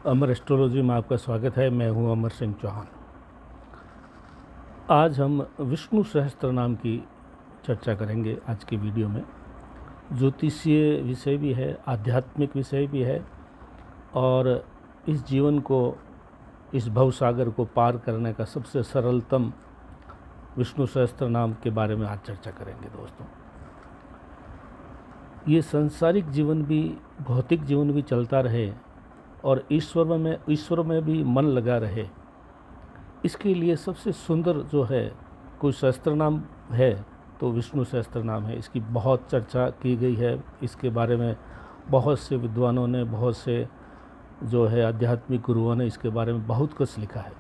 अमर astrology में आपका स्वागत है। मैं हूं अमर सिंह चौहान। आज हम विष्णु सहस्त्र नाम की चर्चा करेंगे। आज की वीडियो में ज्योतिषीय विषय भी है, आध्यात्मिक विषय भी है और इस जीवन को, इस भवसागर को पार करने का सबसे सरलतम विष्णु सहस्त्र नाम के बारे में आज चर्चा करेंगे। दोस्तों, ये सांसारिक जीवन भी, भौतिक जीवन भी चलता रहे और ईश्वर में भी मन लगा रहे, इसके लिए सबसे सुंदर जो है कोई सहस्त्र नाम है तो विष्णु सहस्त्र नाम है। इसकी बहुत चर्चा की गई है। इसके बारे में बहुत से विद्वानों ने, बहुत से जो है आध्यात्मिक गुरुओं ने इसके बारे में बहुत कुछ लिखा है।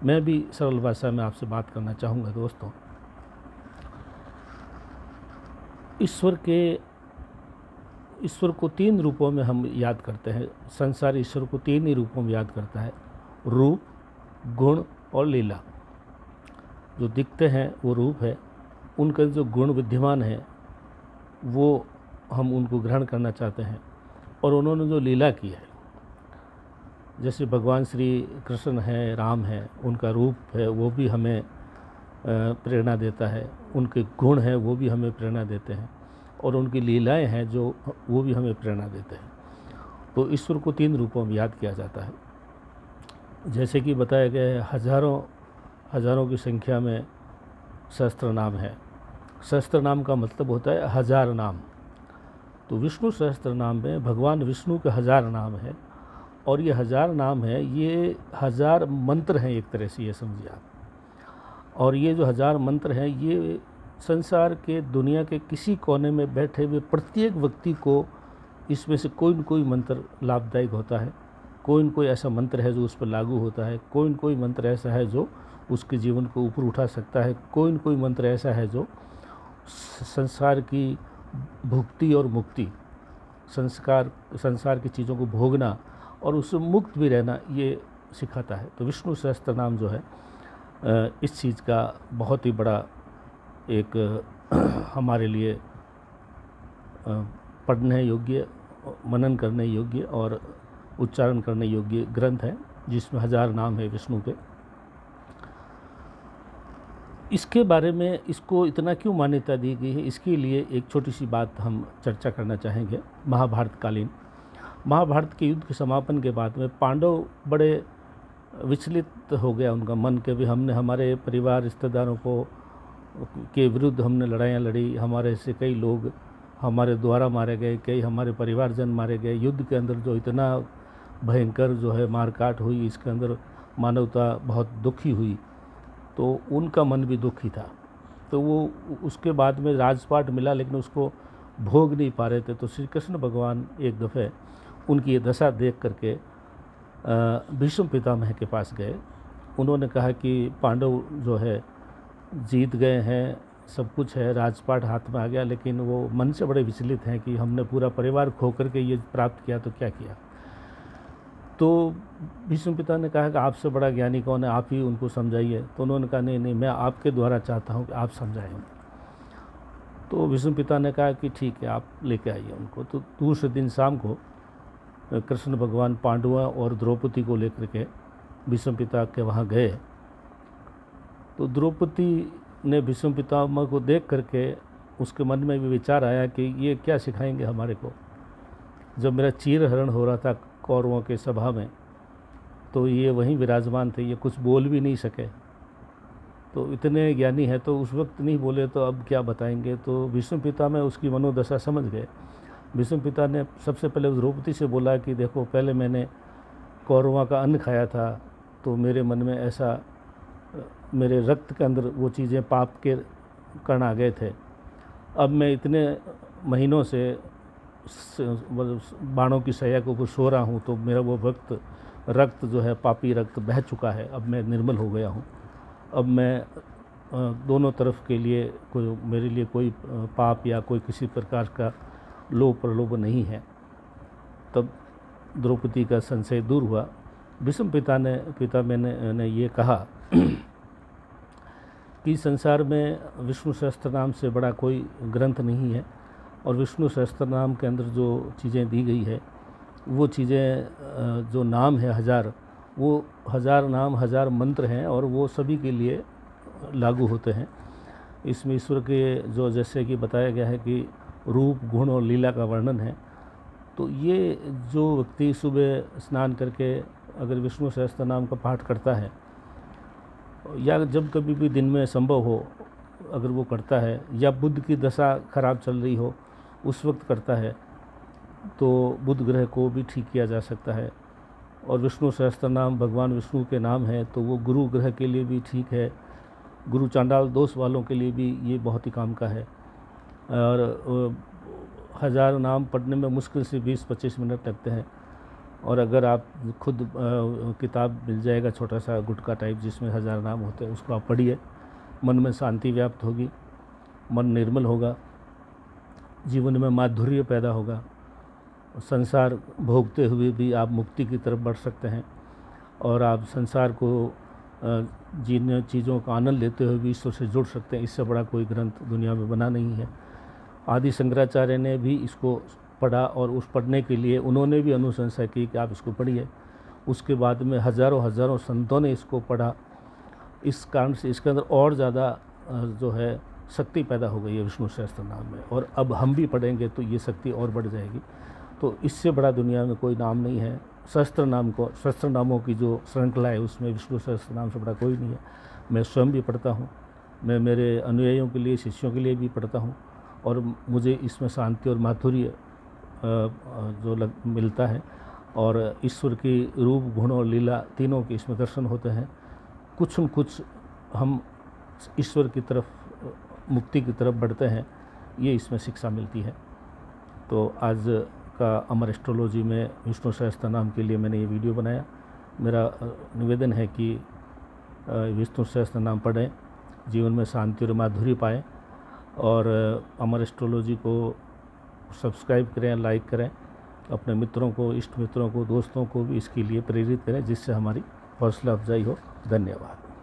मैं भी सरल भाषा में आपसे बात करना चाहूँगा। दोस्तों, ईश्वर को तीन रूपों में हम याद करते हैं। संसार ईश्वर को तीन ही रूपों में याद करता है: रूप, गुण और लीला। जो दिखते हैं वो रूप है, उनका जो गुण विद्यमान है वो हम उनको ग्रहण करना चाहते हैं, और उन्होंने जो लीला की है, जैसे भगवान श्री कृष्ण हैं, राम हैं, उनका रूप है वो भी हमें प्रेरणा देता है, उनके गुण हैं वो भी हमें प्रेरणा देते हैं, और उनकी लीलाएं हैं जो वो भी हमें प्रेरणा देते हैं। तो ईश्वर को तीन रूपों में याद किया जाता है। जैसे कि बताया गया है, हजारों की संख्या में सहस्त्र नाम है। सहस्त्र नाम का मतलब होता है हजार नाम। तो विष्णु सहस्त्र नाम में भगवान विष्णु के हजार नाम है, और ये हजार नाम है, ये हजार मंत्र हैं एक तरह से, ये समझिए आप। और ये जो हजार मंत्र हैं, ये संसार के, दुनिया के किसी कोने में बैठे हुए प्रत्येक व्यक्ति को इसमें से कोई न कोई मंत्र लाभदायक होता है। कोई न कोई ऐसा मंत्र है जो उस पर लागू होता है। कोई न कोई मंत्र ऐसा है जो उसके जीवन को ऊपर उठा सकता है। कोई न कोई मंत्र ऐसा है जो संसार की भुक्ति और मुक्ति, संसार की चीज़ों को भोगना और उससे मुक्त भी रहना, ये सिखाता है। तो विष्णु सहस्त्र नाम जो है इस चीज़ का बहुत ही बड़ा एक हमारे लिए पढ़ने योग्य, मनन करने योग्य और उच्चारण करने योग्य ग्रंथ है, जिसमें हजार नाम है विष्णु के। इसके बारे में, इसको इतना क्यों मान्यता दी गई है, इसके लिए एक छोटी सी बात हम चर्चा करना चाहेंगे। महाभारत के युद्ध के समापन के बाद में पांडव बड़े विचलित हो गया उनका मन के भी हमने हमारे परिवार, रिश्तेदारों को के विरुद्ध हमने लड़ाइयाँ लड़ी, हमारे से कई लोग हमारे द्वारा मारे गए, कई हमारे परिवारजन मारे गए। युद्ध के अंदर जो इतना भयंकर जो है मारकाट हुई, इसके अंदर मानवता बहुत दुखी हुई, तो उनका मन भी दुखी था। तो वो उसके बाद में राजपाट मिला, लेकिन उसको भोग नहीं पा रहे थे। तो श्री कृष्ण भगवान एक दफ़े उनकी ये दशा देख करके भीष्म पितामह के पास गए। उन्होंने कहा कि पांडव जो है जीत गए हैं, सब कुछ है, राजपाट हाथ में आ गया, लेकिन वो मन से बड़े विचलित हैं कि हमने पूरा परिवार खो करके ये प्राप्त किया तो क्या किया। तो भीष्म पिता ने कहा कि आपसे बड़ा ज्ञानी कौन है, आप ही उनको समझाइए। तो उन्होंने कहा नहीं, मैं आपके द्वारा चाहता हूँ कि आप समझाएं। तो भीष्म पिता ने कहा कि ठीक है, आप लेके आइए उनको। तो दूसरे दिन शाम को कृष्ण भगवान पांडवों और द्रौपदी को लेकर के भीष्म पिता के वहाँ गए। तो द्रौपदी ने भीष्म पितामह को देख करके उसके मन में भी विचार आया कि ये क्या सिखाएंगे हमारे को। जब मेरा चीरहरण हो रहा था कौरवों के सभा में, तो ये वहीं विराजमान थे, ये कुछ बोल भी नहीं सके। तो इतने ज्ञानी हैं, तो उस वक्त नहीं बोले तो अब क्या बताएंगे। तो भीष्म पितामह उसकी मनोदशा समझ गए। भीष्म पिता ने सबसे पहले द्रौपदी से बोला कि देखो, पहले मैंने कौरवों का अन्न खाया था, तो मेरे मन में ऐसा, मेरे रक्त के अंदर वो चीज़ें, पाप के कण आ गए थे। अब मैं इतने महीनों से बाणों की सैया के ऊपर सो रहा हूँ, तो मेरा वो रक्त जो है, पापी रक्त बह चुका है। अब मैं निर्मल हो गया हूँ। अब मैं दोनों तरफ के लिए मेरे लिए कोई पाप या कोई किसी प्रकार का लोभ प्रलोभ नहीं है। तब द्रौपदी का संशय दूर हुआ। भीष्म पिता ने ये कहा कि संसार में विष्णु सहस्त्र नाम से बड़ा कोई ग्रंथ नहीं है, और विष्णु सहस्त्र नाम के अंदर जो चीज़ें दी गई है वो चीज़ें जो नाम है 1000, वो 1000 नाम 1000 मंत्र हैं और वो सभी के लिए लागू होते हैं। इसमें ईश्वर के जो जैसे कि बताया गया है कि रूप, गुण और लीला का वर्णन है। तो ये जो व्यक्ति सुबह स्नान करके अगर विष्णु सहस्त्र नाम का पाठ करता है, या जब कभी भी दिन में संभव हो अगर वो करता है, या बुध की दशा खराब चल रही हो उस वक्त करता है, तो बुध ग्रह को भी ठीक किया जा सकता है। और विष्णु सहस्त्र नाम भगवान विष्णु के नाम है, तो वो गुरु ग्रह के लिए भी ठीक है, गुरु चांडाल दोष वालों के लिए भी ये बहुत ही काम का है। और 1000 नाम पढ़ने में मुश्किल से 20-25 मिनट लगते हैं। और अगर आप खुद किताब मिल जाएगा छोटा सा गुटका टाइप जिसमें 1000 नाम होते हैं, उसको आप पढ़िए, मन में शांति व्याप्त होगी, मन निर्मल होगा, जीवन में माधुर्य पैदा होगा, संसार भोगते हुए भी आप मुक्ति की तरफ बढ़ सकते हैं, और आप संसार को जिन चीज़ों का आनंद लेते हुए भी ईश्वर से जुड़ सकते हैं। इससे बड़ा कोई ग्रंथ दुनिया में बना नहीं है। आदि शंकराचार्य ने भी इसको पढ़ा और उस पढ़ने के लिए उन्होंने भी अनुशंसा की कि आप इसको पढ़िए। उसके बाद में हज़ारों संतों ने इसको पढ़ा। इस कारण से इसके अंदर और ज़्यादा जो है शक्ति पैदा हो गई है विष्णु सहस्त्र नाम में, और अब हम भी पढ़ेंगे तो ये शक्ति और बढ़ जाएगी। तो इससे बड़ा दुनिया में कोई नाम नहीं है। सहस्त्र नामों की जो श्रृंखला है उसमें विष्णु सहस्त्र नाम से बड़ा कोई नहीं है। मैं स्वयं भी पढ़ता हूँ, मैं मेरे अनुयायियों के लिए, शिष्यों के लिए भी पढ़ता हूँ, और मुझे इसमें शांति और माधुर्य जो मिलता है, और ईश्वर की रूप, गुण और लीला तीनों के इसमें दर्शन होते हैं। कुछ न कुछ हम ईश्वर की तरफ, मुक्ति की तरफ बढ़ते हैं, ये इसमें शिक्षा मिलती है। तो आज का अमर एस्ट्रोलॉजी में विष्णु सहस्त्र नाम के लिए मैंने ये वीडियो बनाया। मेरा निवेदन है कि विष्णु सहस्त्र नाम पढ़ें, जीवन में शांति और माधुर्य पाएँ, और अमर एस्ट्रोलॉजी को सब्सक्राइब करें, लाइक करें, अपने मित्रों को, इष्ट मित्रों को, दोस्तों को भी इसके लिए प्रेरित करें, जिससे हमारी हौसला अफजाई हो। धन्यवाद।